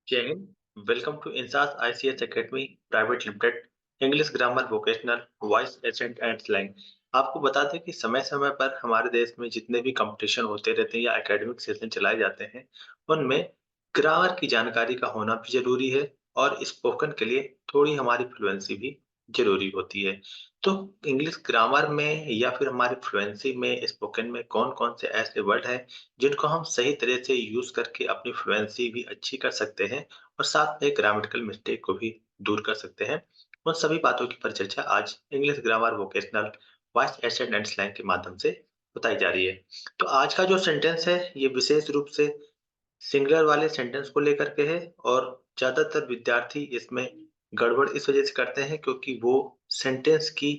जय हिंद। Welcome to इंसास ICS academy private limited. English grammar vocational voice accent and slang. आपको बता दें कि समय समय पर हमारे देश में जितने भी कंपटीशन होते रहते हैं या एकेडमिक सेशन चलाए जाते हैं, उनमें ग्रामर की जानकारी का होना भी जरूरी है और स्पोकन के लिए थोड़ी हमारी फ्लुएंसी भी जरूरी होती है। तो इंग्लिश ग्रामर में या फिर हमारी फ्लुएंसी में स्पोकन में कौन कौन से ऐसे वर्ड हैं जिनको हम सही तरह से यूज करके अपनी फ्लुएंसी भी अच्छी कर सकते हैं और साथ में ग्रामेटिकल मिस्टेक को भी दूर कर सकते हैं। उन सभी बातों की परिचर्चा आज English grammar vocational voice asset and slang के माध्यम से बताई जा रही है। तो आज का जो सेंटेंस है ये विशेष रूप से सिंगुलर वाले सेंटेंस को लेकर के है और ज्यादातर विद्यार्थी इसमें गड़बड़ इस वजह से करते हैं क्योंकि वो सेंटेंस की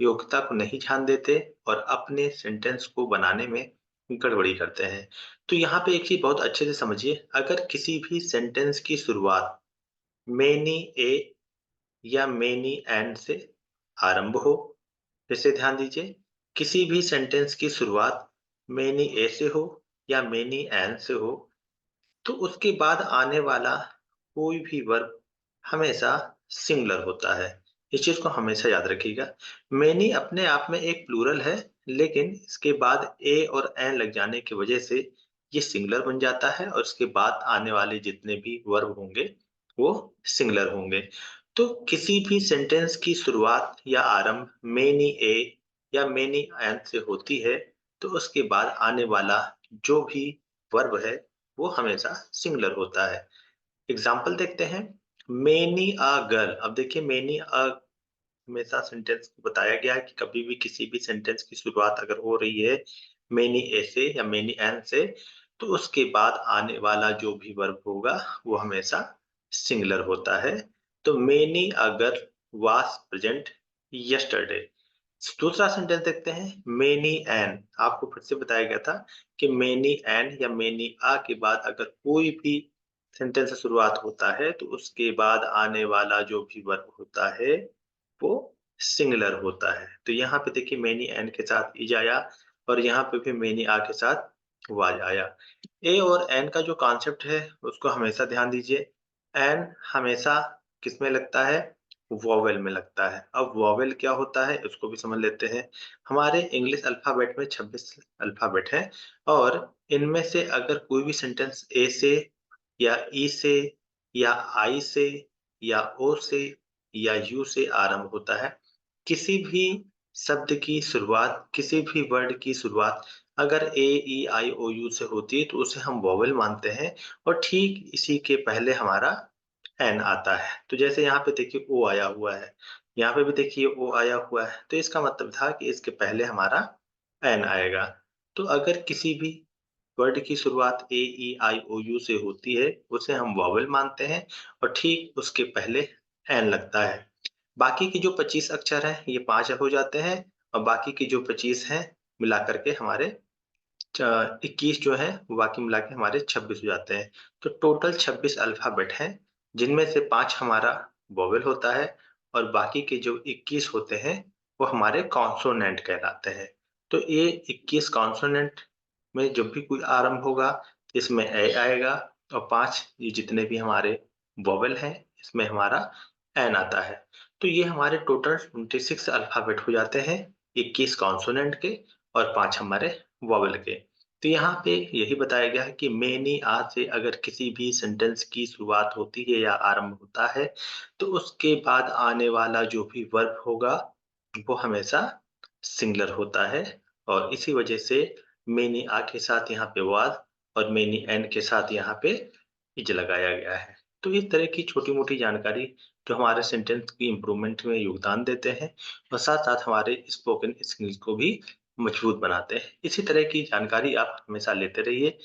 योग्यता को नहीं ध्यान देते और अपने सेंटेंस को बनाने में गड़बड़ी करते हैं। तो यहाँ पे एक चीज बहुत अच्छे से समझिए, अगर किसी भी सेंटेंस की शुरुआत मेनी ए या मेनी एंड से आरंभ हो, फिर से ध्यान दीजिए, किसी भी सेंटेंस की शुरुआत मेनी ए से हो या मेनी एंड से हो, तो उसके बाद आने वाला कोई भी वर्ब हमेशा सिंगुलर होता है। इस चीज को हमेशा याद रखिएगा। मैनी अपने आप में एक प्लूरल है, लेकिन इसके बाद ए और एन लग जाने की वजह से ये सिंगुलर बन जाता है और उसके बाद आने वाले जितने भी वर्ब होंगे वो सिंगुलर होंगे। तो किसी भी सेंटेंस की शुरुआत या आरंभ मेनी ए या मेनी एन से होती है, तो उसके बाद आने वाला जो भी वर्ब है वो हमेशा सिंगुलर होता है। एग्जाम्पल देखते हैं। Many a girl. अब देखिए, मेनी अ हमेशा सेंटेंस को बताया गया है कि कभी भी किसी भी सेंटेंस की शुरुआत अगर हो रही है मेनी ए से या मेनी एन से, तो उसके बाद आने वाला जो भी वर्ब होगा वो हमेशा सिंगुलर होता है। तो many a girl was present yesterday. दूसरा सेंटेंस देखते हैं। Many an. आपको फिर से बताया गया था कि मेनी एन या मेनी आ के बाद अगर कोई भी सेंटेंस से शुरुआत होता है तो उसके बाद आने वाला जो भी वर्ब होता है वो सिंगुलर होता है। तो यहाँ पे देखिए, मेनी एन के साथ इज आया और यहाँ पे भी मेनी आ के साथ वाज आया। ए और एन का जो कॉन्सेप्ट है उसको हमेशा ध्यान दीजिए। एन हमेशा किसमें लगता है? वोवेल में लगता है। अब वोवेल क्या होता है इसको भी समझ लेते हैं। हमारे इंग्लिश अल्फाबेट में 26 अल्फाबेट हैं और इनमें से अगर कोई भी सेंटेंस ए से या ई से या आई से या ओ से या यू से आरंभ होता है, किसी भी शब्द की शुरुआत, किसी भी वर्ड की शुरुआत अगर ए ई आई ओ यू से होती है तो उसे हम वोवेल मानते हैं और ठीक इसी के पहले हमारा एन आता है। तो जैसे यहाँ पे देखिए ओ आया हुआ है, यहाँ पे भी देखिए ओ आया हुआ है, तो इसका मतलब था कि इसके पहले हमारा एन आएगा। तो अगर किसी भी वर्ड की शुरुआत ए ई आई ओ यू से होती है उसे हम वॉवेल मानते हैं और ठीक उसके पहले एन लगता है। बाकी के जो 25 अक्षर हैं ये 5 हो जाते हैं और बाकी के जो 25 हैं मिला करके हमारे 21 जो है वो बाकी मिला के हमारे 26 हो जाते हैं। तो टोटल 26 अल्फाबेट हैं जिनमें से 5 हमारा वोवेल होता है और बाकी के जो 21 होते हैं वो हमारे कॉन्सोनेंट कहलाते हैं। तो ये 21 कॉन्सोनेंट में जब भी कोई आरंभ होगा इसमें ए आएगा और 5 ये जितने भी हमारे वोवेल हैं इसमें हमारा एन आता है। तो ये हमारे टोटल 26 अल्फाबेट हो जाते हैं, 21 कॉन्सोनेंट के और 5 हमारे वोवेल के। तो यहाँ पे यही बताया गया है कि मेनी आ से अगर किसी भी सेंटेंस की शुरुआत होती है या आरंभ होता है तो उसके बाद आने वाला जो भी वर्ब होगा वो हमेशा सिंगुलर होता है और इसी वजह से मेनी आ के साथ यहाँ पे वाज और मेनी एन के साथ यहाँ पे इज लगाया गया है। तो इस तरह की छोटी-मोटी जानकारी जो हमारे सेंटेंस की इम्प्रूवमेंट में योगदान देते हैं और साथ-साथ हमारे स्पोकन स्किल्स को भी मजबूत बनाते हैं। इसी तरह की जानकारी आप हमेशा लेते रहिए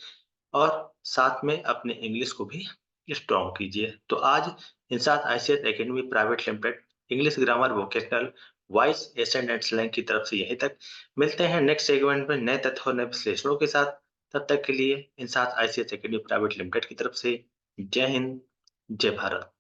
और साथ में अपने इंग्लिश को भी स्ट्रॉन्ग कीजिए। तो आज इंसात ICS academy private limited English grammar vocational voice accent and slang की तरफ से यहीं तक। मिलते हैं नेक्स्ट सेगमेंट में नए तथ्य और नए विश्लेषणों के साथ। तब तक के लिए इंसात आईसीएस एकेडमी प्राइवेट लिमिटेड की तरफ से जय हिंद, जय भारत।